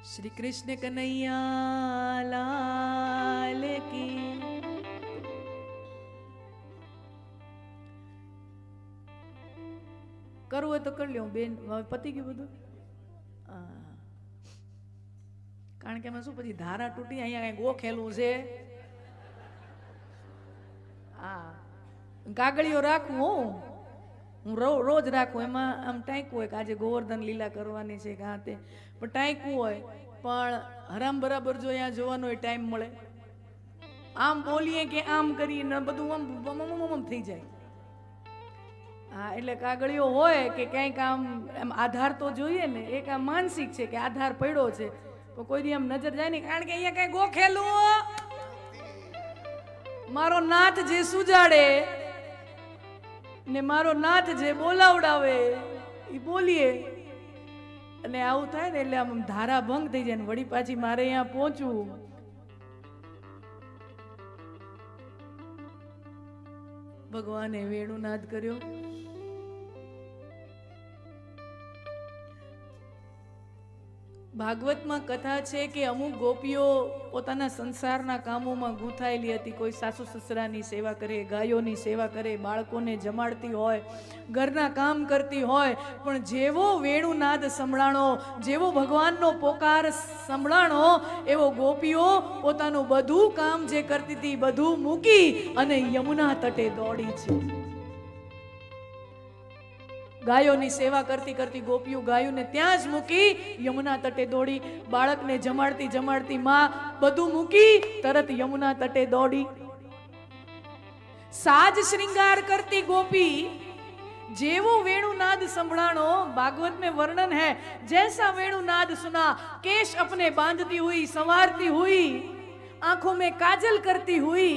श्री कृष्ण कन्हैया लाल की। करવું હોય તો કરી લ્યો બેન, હવે પતી ગયું બધું. કારણ કે એમાં શું પછી ધારા તૂટી અહીંયા કઈ ગો ખેલવું છે. કાગળીઓ રાખવું હું રોજ રાખું, એમાં આમ ટાંકવું હોય કે આજે ગોવર્ધન લીલા કરવાની છે કે હા તે, પણ ટાંકવું હોય પણ હરામ બરાબર જો અહીંયા જોવાનો હોય ટાઈમ મળે, આમ બોલીએ કે આમ કરીએ ને બધું આમ થઈ જાય. હા એટલે કાગળીઓ હોય કે કંઈક આમ આધાર તો જોઈએ ને, એક આમ માનસિક છે કે આધાર પડ્યો છે તો કોઈ દી આમ નજર જાય નહીં. કારણ કે અહીંયા કઈ ગો ખેલું મારો નાથ જે સુજાડે ને મારો નાથ જે બોલાવડાવે એ બોલીએ, અને આવું થાય ને એટલે આમ ધારા ભંગ થઈ જાય ને વળી પાછી મારે અહીંયા પહોંચવું. ભગવાને વેણુનાદ કર્યો. ભાગવતમાં કથા છે કે અમુક ગોપીઓ પોતાના સંસારના કામોમાં ગૂંથાયેલી હતી. કોઈ સાસુ સસરાની સેવા કરે, ગાયોની સેવા કરે, બાળકોને જમાડતી હોય, ઘરના કામ કરતી હોય, પણ જેવો વેણુનાદ સંભળાણો, જેવો ભગવાનનો પોકાર સંભળાણો, એવો ગોપીઓ પોતાનું બધું કામ જે કરતી હતી બધું મૂકી અને યમુના તટે દોડી છે. ગાયોની સેવા કરતી કરતી ગોપીઓ ગાયોને ત્યાં જ મૂકી યમુના તટે દોડી. બાળકને જમાડતી જમાડતી માં બધું મૂકી તરત યમુના તટે દોડી. સાજ શ્રૃંગાર કરતી ગોપી જેવો વેणुनाद संभळाणो, भागवत में वर्णन है जैसा वेणुनाद सुना, केश अपने बांधती हुई, संवारती हुई, आंखों में काजल करती हुई,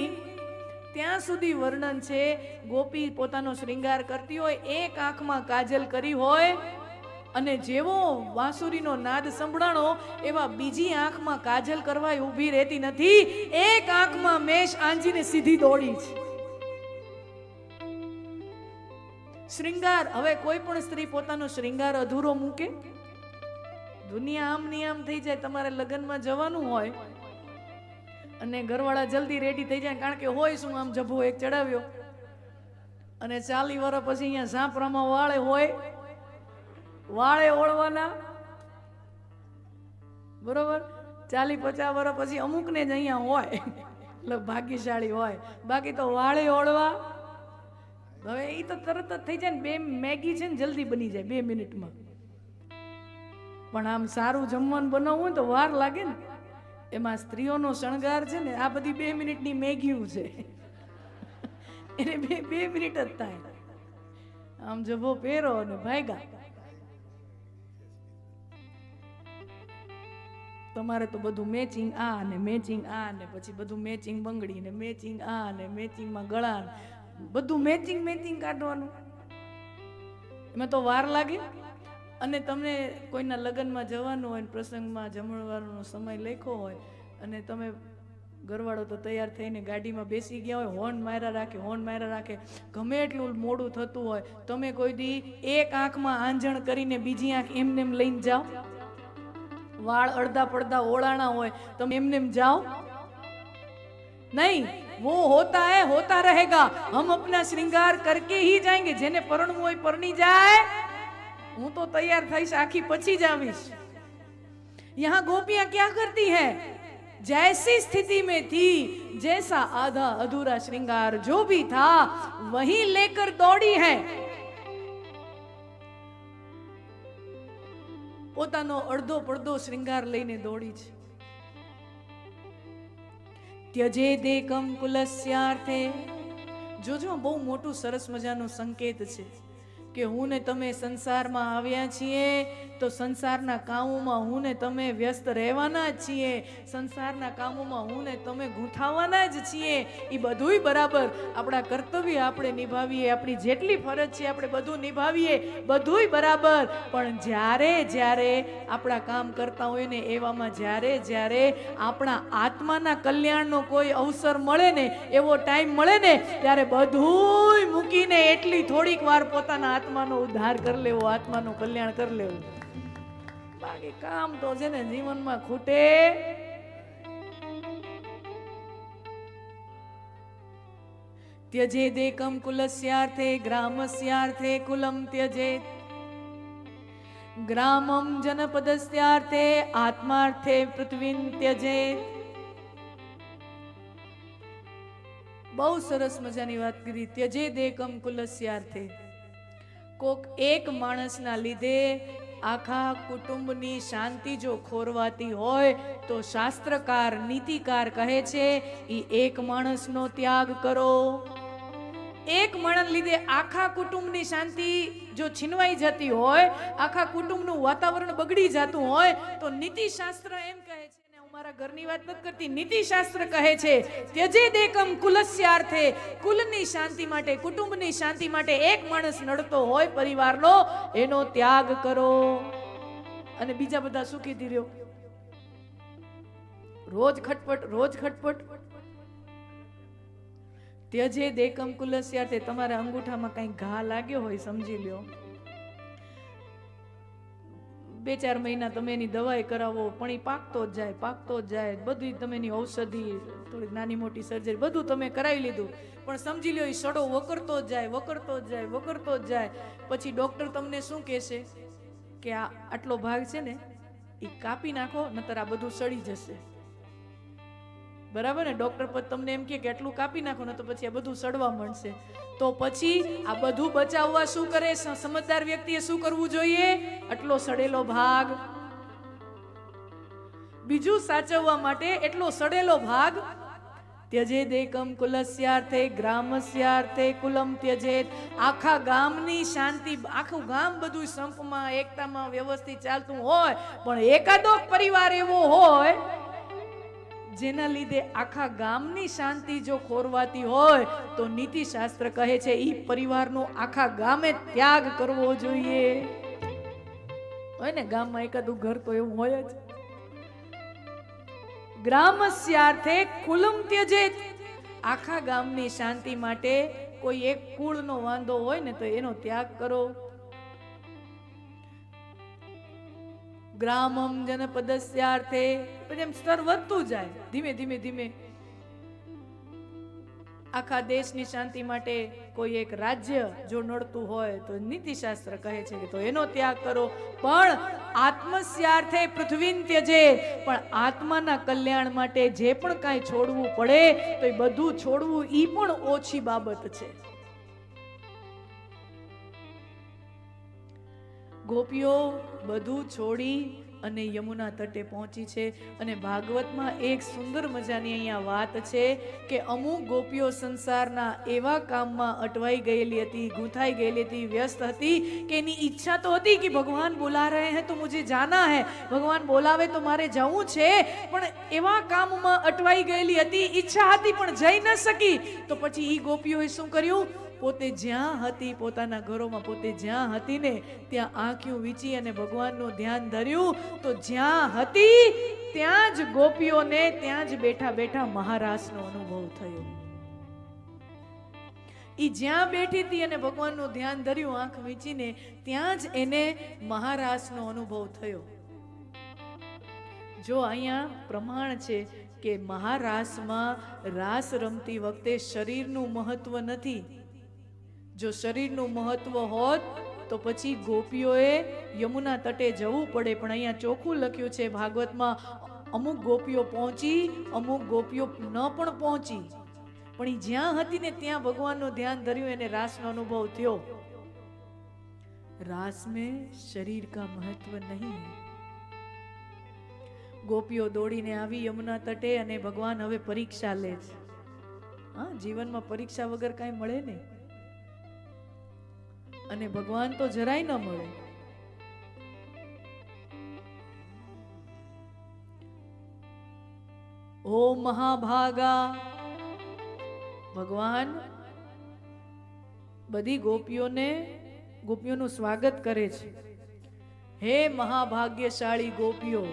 ત્યાં સુધી વર્ણન છે. ગોપી પોતાનો શ્રૃંગાર કરતી હોય, એક આંખમાં કાજલ કરી હોય, અને જેવો વાંસુરીનો નાદ સંભળાણો એવા બીજી આંખમાં કાજલ કરવા ઊભી રહેતી નથી, એક આંખમાં મેષ આંજીને સીધી દોડી છે. શ્રૃંગાર, હવે કોઈ પણ સ્ત્રી પોતાનો શ્રૃંગાર અધૂરો મૂકે? દુનિયા આમ ની આમ થઈ જાય. તમારે લગ્નમાં જવાનું હોય અને ઘરવાળા જલ્દી રેડી થઈ જાય, કારણ કે હોય શું, આમ જભો એક ચડાવ્યો અને 40 વર્ષ પછી અહીંયા ઝાંપરામાં વાળે હોય, વાળે ઓળવાના, બરોબર. 40-50 વર્ષ પછી અમુક ને જ અહીંયા હોય એટલે ભાગ્યશાળી હોય, બાકી તો વાળે ઓળવા. હવે એ તો તરત જ થઈ જાય ને, 2 મેગી છે ને જલ્દી બની જાય 2 મિનિટમાં. પણ આમ સારું જમવાનું બનાવવું હોય તો વાર લાગે ને. એમાં સ્ત્રીઓનો શણગાર છે ને, આ બધી 2 મિનિટની મેગીઓ છે, એને 2 મિનિટ જ થાય. આમ જભો પહેરો અને ભાગ્યા. તમારે તો બધું મેચિંગ આ ને મેચિંગ આ ને પછી બધું મેચિંગ બંગડી ને મેચિંગ આ ને મેચિંગમાં ગળા, બધું મેચિંગ મેચિંગ કાઢવાનું, એમાં તો વાર લાગે. અને તમને કોઈના લગ્નમાં જવાનું હોય, પ્રસંગમાં જમણવારનો સમય લખ્યો હોય, અને તમે ઘરવાળો તો તૈયાર થઈને ગાડીમાં બેસી ગયા હોય, હોર્ન માર્યા રાખે, હોર્ન માર્યા રાખે, ગમે એટલું મોડું થતું હોય, તમે કોઈ દી એક આંખમાં આંજણ કરીને બીજી આંખ એમને એમ લઈને જાઓ? વાળ અડધા પડધા ઓળાણા હોય, તમે એમને એમ જાઓ? નહીં. वो होता है, होता रहेगा. हम अपना श्रृंगार करके ही जाएंगे. જેને પરણવું હોય પરણી જાય. હું તો તૈયાર થઈશ, આખી પછી જ આવીશ. यहाँ गोपियां क्या करती हैं? जैसी स्थिति में थी, जैसा आधा अधूरा श्रृंगार जो भी था वही लेकर दौड़ी है. પોતાનો અડધો પડધો શ્રૃંગાર લઈને દોડી છે. ત્યજે દેકમ કુલસ્યાર્થે. જોજો બહુ મોટું સરસ મજાનો સંકેત છે કે હું ને તમે સંસારમાં આવ્યા છીએ તો સંસારના કામોમાં હું ને તમે વ્યસ્ત રહેવાના જ છીએ, સંસારના કામોમાં હું ને તમે ગૂંથાવાના જ છીએ. એ બધુંય બરાબર, આપણા કર્તવ્ય આપણે નિભાવીએ, આપણી જેટલી ફરજ છે આપણે બધું નિભાવીએ, બધુંય બરાબર. પણ જ્યારે જ્યારે આપણા કામ કરતા હોય ને, એવામાં જ્યારે જ્યારે આપણા આત્માના કલ્યાણનો કોઈ અવસર મળે ને, એવો ટાઈમ મળે ને, ત્યારે બધુંય મૂકીને એટલી થોડીક વાર પોતાના આત્માનો ઉદ્ધાર કરી લેવો, આત્માનું કલ્યાણ કરી લેવું. બાકી કામ તો છે ને જીવનમાં ખૂટે. त्यजेदेकं कुलस्यार्थे ग्रामस्यार्थे कुलं त्यजेत्. ग्रामं जनपदस्यार्थे आत्मार्थे पृथ्वीं त्यजेत्. બહુ સરસ મજાની વાત કરી. त्यजेदेकं कुलस्यार्थे. કોક એક માણસના લીધે આખા કુટુંબની શાંતિ જો ખોરવાતી હોય તો શાસ્ત્રકાર નીતિકાર કહે છે ઈ એક માણસનો ત્યાગ કરો. એક માણસ લીધે આખા કુટુંબની શાંતિ જો છીનવાઈ જતી હોય, આખા કુટુંબનું વાતાવરણ બગડી જતું હોય તો નીતિશાસ્ત્ર એમ કહે છે, ને હું મારા ઘરની વાત નથી કરતી, નીતિશાસ્ત્ર કહે છે त्यजेदेकं कुलस्यार्थे. કુલની શાંતિ માટે, કુટુંબની શાંતિ માટે એક માણસ નડતો હોય પરિવારનો, એનો ત્યાગ કરો અને બીજા બધા સુખીથી રહ્યો. રોજ ખટપટ. त्यजेदेकं कुलस्यार्थे. તમારા અંગૂઠામાં કઈ ઘા લાગ્યો હોય સમજી લ્યો. 2-4 મહિના તમે એની દવાઈ કરાવો પણ એ પાકતો જ જાય. બધું તમે એની ઔષધિ, થોડી નાની મોટી સર્જરી બધું તમે કરાવી લીધું, પણ સમજી લ્યો એ સડો વકરતો જ જાય. પછી ડોક્ટર તમને શું કહેશે કે આટલો ભાગ છે ને એ કાપી નાખો, નતર આ બધું સડી જશે. બરાબર ને? ડોક્ટર પછી તમને એમ કે એટલું કાપી નાખો ને તો પછી આ બધું સડવા માંડશે. તો પછી આ બધું બચાવવા શું કરે સમજદાર વ્યક્તિએ? શું કરવું જોઈએ? આટલો સડેલો ભાગ, બીજું સાચવવા માટે એટલો સડેલો ભાગ. त्यजेदेकं कुलस्यार्थे ग्रामस्यार्थे कुलं त्यजेत्. આખા ગામની શાંતિ, આખું ગામ બધું સંપમાં એકતામાં વ્યવસ્થિત ચાલતું હોય, પણ એકાદો પરિવાર એવો હોય જેના લીધે આખા ગામની શાંતિ જો ખોરવાતી હોય તો નીતિશાસ્ત્ર કહે છે ઈ પરિવારનો આખા ગામે ત્યાગ કરવો જોઈએ. હોય ને ગામમાં એકાદું ઘર તો એવું હોય જ. ગ્રામસ્યાર્થે કુલમ ત્યજેત. આખા ગામની શાંતિ માટે કોઈ એક કુળનો વાંધો હોય ને તો એનો ત્યાગ કરો. ગ્રામમ જનપદસ્યાર્થે. પછી એમ સ્તર વધતું જાય ધીમે. આખા દેશની શાંતિ માટે કોઈ એક રાજ્ય જો નડતું હોય તો નીતિશાસ્ત્ર કહે છે કે તો એનો ત્યાગ કરો. પણ આત્મસ્યાર્થે પૃથ્વીન ત્યજેત. પણ આત્માના કલ્યાણ માટે જે પણ કાંઈ છોડવું પડે તો એ બધું છોડવું ઈ પણ ઓછી બાબત છે. ગોપીઓ બધું છોડી અને યમુના તટે પહોંચી છે. અને ભાગવતમાં એક સુંદર મજાની અહીંયા વાત છે કે અમુક ગોપીઓ સંસારના એવા કામમાં અટવાઈ ગયેલી હતી, ગૂંથાઈ ગયેલી હતી, વ્યસ્ત હતી કે એની ઈચ્છા તો હતી કે ભગવાન બોલા રહે हैं તો મુझे जाना है, ભગવાન બોલાવે તો મારે જવું છે, પણ એવા કામમાં અટવાઈ ગયેલી હતી, ઈચ્છા હતી પણ જઈ ન શકી. તો પછી ઈ ગોપીઓએ શું કર્યું? પોતે જ્યાં હતી, પોતાના ઘરોમાં પોતે જ્યાં હતી ને ત્યાં આંખિયું વીંચી અને ભગવાનનું ધ્યાન ધર્યું. તો જ્યાં હતી ત્યાં જ ગોપીઓને ત્યાં જ બેઠા મહારાસનો અનુભવ થયો. ઈ જ્યાં બેઠી હતી અને ભગવાનનું ધ્યાન ધર્યું આંખ વીંચીને, ત્યાં જ એને મહારાસનો અનુભવ થયો. જો અહીંયા પ્રમાણ છે કે મહારાસમાં રાસ રમતી વખતે શરીરનું મહત્વ નથી. જો શરીરનું મહત્વ હોત તો પછી ગોપીઓએ યમુના તટે જવું પડે. પણ અહીંયા ચોખ્ખું લખ્યું છે ભાગવતમાં, અમુક ગોપીઓ પહોંચી, અમુક ગોપીઓ ન પણ પહોંચી, પણ એ જ્યાં હતી ને ત્યાં ભગવાનનું ધ્યાન ધર્યું, એને રાસનો અનુભવ થયો. रास में शरीर का महत्व नहीं. ગોપીઓ દોડીને આવી યમુના તટે અને ભગવાન હવે પરીક્ષા લે છે. હા, જીવનમાં પરીક્ષા વગર કાંઈ મળે નહીં. અને ભગવાન તો જરાય ન મળે. ઓ મહાભાગા, ભગવાન બધી ગોપીઓનું સ્વાગત કરે છે. હે મહાભાગ્યશાળી ગોપીઓ,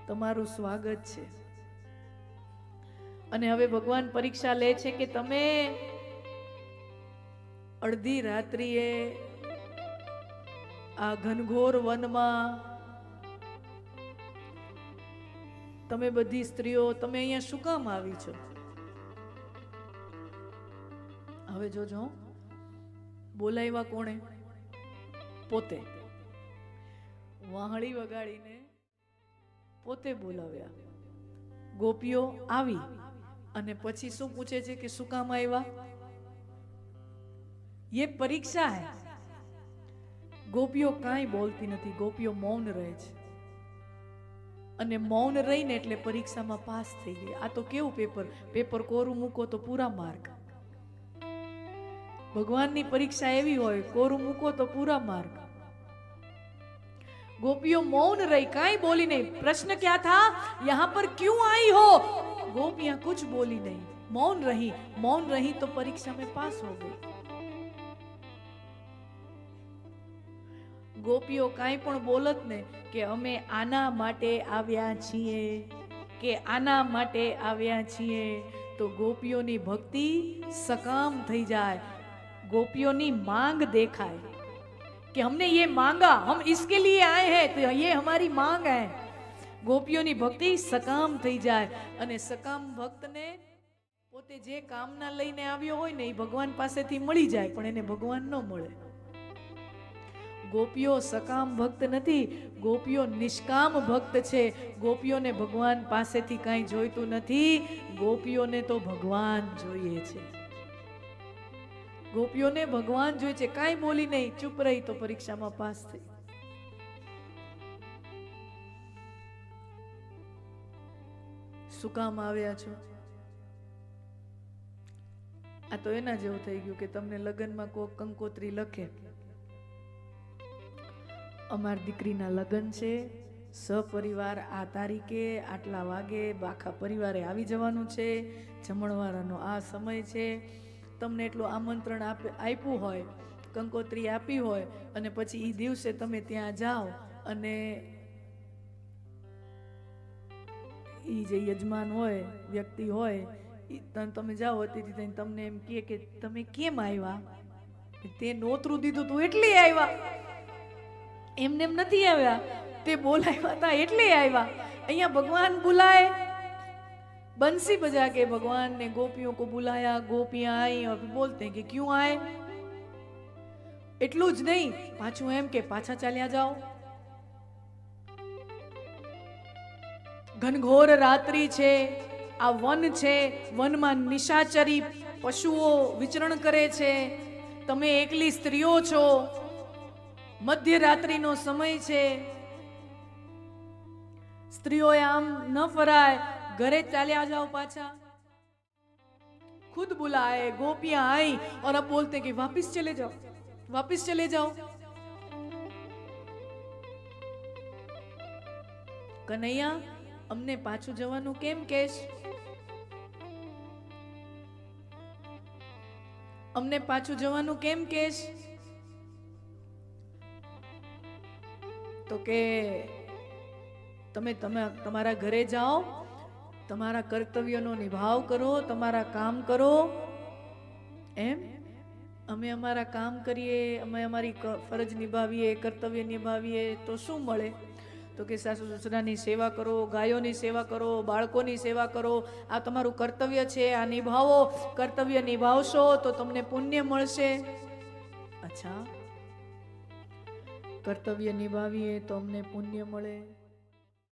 તમારું સ્વાગત છે. અને હવે ભગવાન પરીક્ષા લે છે કે તમે અડધી રાત્રિએ આ ઘનઘોર વનમાં તમે બધી સ્ત્રીઓ તમે અહીંયા શું કામ આવી છો? હવે જોજો, બોલાવ્યા કોણે? પોતે. વાહળી વગાડીને પોતે બોલાવ્યા. ગોપીઓ આવી અને પછી શું પૂછે છે કે શું કામ આવ્યા? ये परीक्षा है. ગોપીઓ કાંઈ બોલતી નથી, ગોપીઓ મૌન રહે છે. અને મૌન રહીને એટલે પરીક્ષામાં પાસ થઈ ગઈ. આ તો કેવું પેપર કોરું મૂકો તો પૂરા માર્ક. ભગવાનની પરીક્ષા એવી હોય, કોરું મૂકો તો પૂરા માર્ક. गोपियों मौन रही, काई बोली नहीं. प्रश्न क्या था, यहां पर क्यों आई हो? गोपियां कुछ बोली नहीं, मौन रही. मौन रही तो परीक्षा में पास हो गई. गोपियों काई पण बोलत ने કે અમે આના માટે આવ્યા છીએ, કે આના માટે આવ્યા છીએ, તો ગોપીઓની ભક્તિ સકામ થઈ જાય. ગોપીઓની માંગ દેખાય कि हमने ये मांगा, हम इसके लिए आए हैं, तो ये हमारी मांग है. ગોપીઓની ભક્તિ સકામ થઈ જાય. અને સકામ ભક્તને પોતે જે કામના લઈને આવ્યો હોય ને એ ભગવાન પાસેથી મળી જાય, પણ એને ભગવાન ન મળે. ગોપીઓ સકામ ભક્ત નથી, ગોપીઓ નિષ્કામ ભક્ત છે. ગોપીઓને ભગવાન પાસેથી કાંઈ જોઈતું નથી, ગોપીઓને તો ભગવાન જોઈએ છે. ગોપીઓને ભગવાન જોઈએ છે. કાંઈ બોલી નહીં, ચૂપ રહી તો પરીક્ષામાં પાસ થઈ. શું કામ આવ્યા છો? આ તો એના જેવું થઈ ગયું કે તમને લગ્નમાં કોઈ કંકોત્રી લખે, અમારી દીકરીના લગ્ન છે, સપરિવાર આ તારીખે આટલા વાગે આખા પરિવારે આવી જવાનું છે, જમણવારનો આ સમય છે. તમને એટલું આમંત્રણ આપ્યું હોય, કંકોત્રી આપી હોય, અને પછી એ દિવસે તમે ત્યાં જાઓ અને એ જે યજમાન હોય, વ્યક્તિ હોય, તમે જાઓ અતિથિ, તમને એમ કહે કે તમે કેમ આવ્યા? તે નોતરું દીધું તું એટલે આવ્યા, એમને એમ નથી આવ્યા, તે બોલાવ્યા હતા એટલે આવ્યા. અહીંયા ભગવાન बुलाए, बंसी बजा के भगवान ने गोपियों को बुलाया, गोपियां आई और बोलते हैं कि क्यों आए. એટલું જ નહીં, પાછું એમ કે પાછા ચાલ્યા જાઓ. ઘનઘોર રાત્રિ છે, આ વન છે, વનમાં નિશાચરી પશુઓ વિચરણ કરે છે, તમે એકલી સ્ત્રીઓ છો, મધ્યરાત્રિનો સમય છે, સ્ત્રીઓએ આમ ન ફરાય, घरे चले जाओ पाछा. खुद बुलाए, गोपियां आई और अब बोलते कि वापस चले जाओ, वापस चले जाओ. कन्हैया, अमने पाछू जवानुं केम कहेश? अमने पाछू जवानुं केम कहेश? तो के તમે તમારા ઘરે જાઓ, તમારા કર્તવ્યનો નિભાવ કરો, તમારા કામ કરો. એમ અમે અમારા કામ કરીએ, અમે અમારી ફરજ નિભાવીએ, કર્તવ્ય નિભાવીએ તો શું મળે? તો કે સાસુ સસરાની સેવા કરો, ગાયોની સેવા કરો, બાળકોની સેવા કરો. આ તમારું કર્તવ્ય છે, આ નિભાવો. કર્તવ્ય નિભાવશો તો તમને પુણ્ય મળશે. અચ્છા, કર્તવ્ય નિભાવીએ તો અમને પુણ્ય મળે.